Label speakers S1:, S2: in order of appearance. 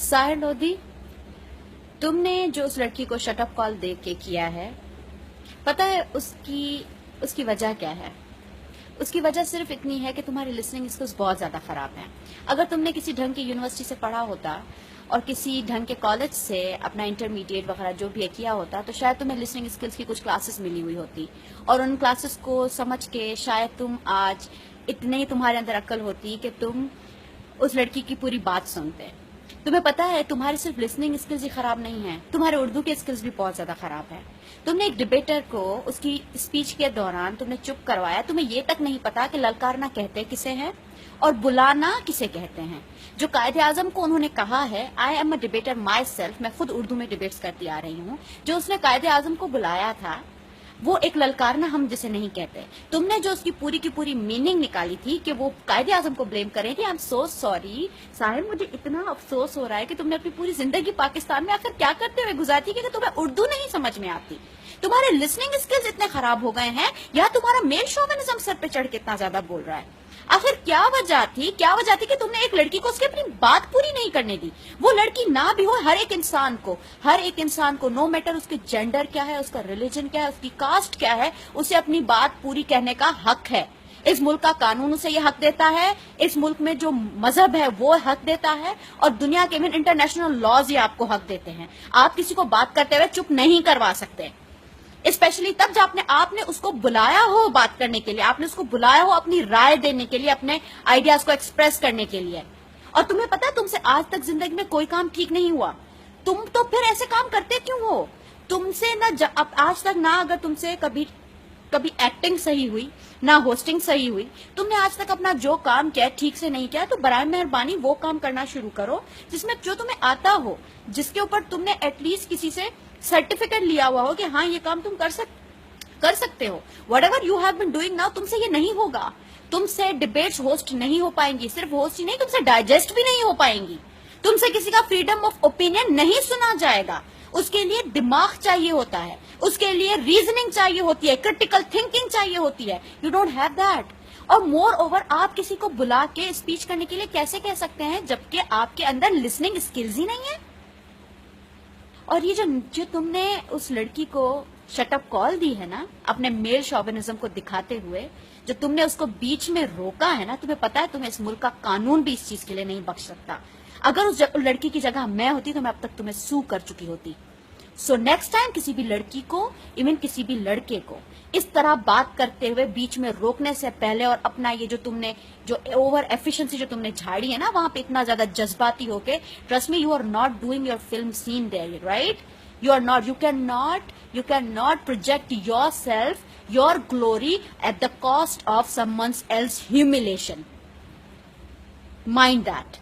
S1: साहिर लोधी, तुमने जो उस लड़की को शटअप कॉल दे के किया है, पता है उसकी वजह क्या है? उसकी वजह सिर्फ इतनी है कि तुम्हारी लिसनिंग स्किल्स बहुत ज़्यादा ख़राब हैं। अगर तुमने किसी ढंग की यूनिवर्सिटी से पढ़ा होता और किसी ढंग के कॉलेज से अपना इंटरमीडिएट वगैरह जो भी किया होता, तो शायद तुम्हें लिसनिंग स्किल्स की कुछ क्लासेस मिली हुई होती और उन क्लासेस को समझ के शायद तुम आज इतने ही तुम्हारे अंदर अक्ल होती कि तुम उस लड़की की पूरी बात सुनते। तुम्हें पता है तुम्हारी सिर्फ लिसनिंग स्किल्स ही खराब नहीं है, तुम्हारे उर्दू के स्किल्स भी बहुत ज्यादा खराब है। तुमने एक डिबेटर को उसकी स्पीच के दौरान तुमने चुप करवाया, तुम्हें ये तक नहीं पता कि ललकारना कहते किसे हैं और बुलाना किसे कहते हैं। जो कायदे आजम को उन्होंने कहा है, I am a debater my self, मैं खुद उर्दू में डिबेट्स करती आ रही हूँ, जो उसने कायदे आजम को बुलाया था वो एक ललकारना हम जिसे नहीं कहते। तुमने जो उसकी पूरी की पूरी मीनिंग निकाली थी कि वो कायदे आजम को ब्लेम करें कि I am so sorry Sahir, मुझे इतना अफसोस हो रहा है कि तुमने अपनी पूरी जिंदगी पाकिस्तान में आखिर क्या करते हुए गुजारती कि तुम्हें उर्दू नहीं समझ में आती, तुम्हारे लिसनिंग स्किल्स इतने खराब हो गए हैं, या तुम्हारा मेल शोविनिज्म सर पे चढ़ के इतना ज्यादा बोल रहा है। आखिर क्या वजह थी कि तुमने एक लड़की को उसकी अपनी बात पूरी नहीं करने दी? वो लड़की ना भी हो, हर एक इंसान को नो मैटर उसके जेंडर क्या है, उसका रिलीजन क्या है, उसकी कास्ट क्या है, उसे अपनी बात पूरी कहने का हक है। इस मुल्क का कानून उसे ये हक देता है, इस मुल्क में जो मजहब है वो हक देता है, और दुनिया के इंटरनेशनल लॉज ये आपको हक देते हैं। आप किसी को बात करते हुए चुप नहीं करवा सकते, स्पेशली तब जब आपने उसको बुलाया हो बात करने के लिए, आपने उसको बुलाया हो अपनी राय देने के लिए, अपने आइडियाज को एक्सप्रेस करने के लिए। और तुम्हें पता है तुमसे आज तक जिंदगी में कोई काम ठीक नहीं हुआ, तुम तो फिर ऐसे काम करते क्यों हो? तुमसे आज तक ना अगर तुमसे कभी एक्टिंग सही हुई, ना होस्टिंग सही हुई, तुमने आज तक अपना जो काम किया ठीक से नहीं किया, तो बराए मेहरबानी वो काम करना शुरू करो जिसमें जो तुम्हें आता हो, जिसके ऊपर तुमने एटलीस्ट किसी से सर्टिफिकेट लिया हुआ हो कि हाँ ये काम तुम कर सकते हो। Whatever you have been doing now, तुमसे ये नहीं होगा, तुमसे डिबेट्स होस्ट नहीं हो पाएंगी, सिर्फ होस्ट ही नहीं, तुमसे डाइजेस्ट भी नहीं हो पाएंगी, तुमसे किसी का फ्रीडम ऑफ ओपिनियन नहीं सुना जाएगा। उसके लिए दिमाग चाहिए होता है, उसके लिए रीजनिंग चाहिए होती है, क्रिटिकल थिंकिंग चाहिए होती है। You don't have that. और मोर ओवर आप किसी को बुला के स्पीच करने के लिए कैसे कह सकते हैं जबकि आपके अंदर लिसनिंग स्किल्स ही नहीं है? और ये जो तुमने उस लड़की को शटअप कॉल दी है ना, अपने मेल शॉविनिज्म को दिखाते हुए, जो तुमने उसको बीच में रोका है ना, तुम्हें पता है तुम्हें इस मुल्क का कानून भी इस चीज के लिए नहीं बख्श सकता। अगर उस लड़की की जगह मैं होती तो मैं अब तक तुम्हें सू कर चुकी होती। सो नेक्स्ट टाइम किसी भी लड़की को, इवन किसी भी लड़के को इस तरह बात करते हुए बीच में रोकने से पहले, और अपना ये जो ओवर एफिशिएंसी जो तुमने झाड़ी है ना वहां पे इतना ज्यादा जज्बाती होके, trust me, you are not doing your film scene there, right? You are not, you cannot project yourself, your glory at the cost of someone else's humiliation. Mind that.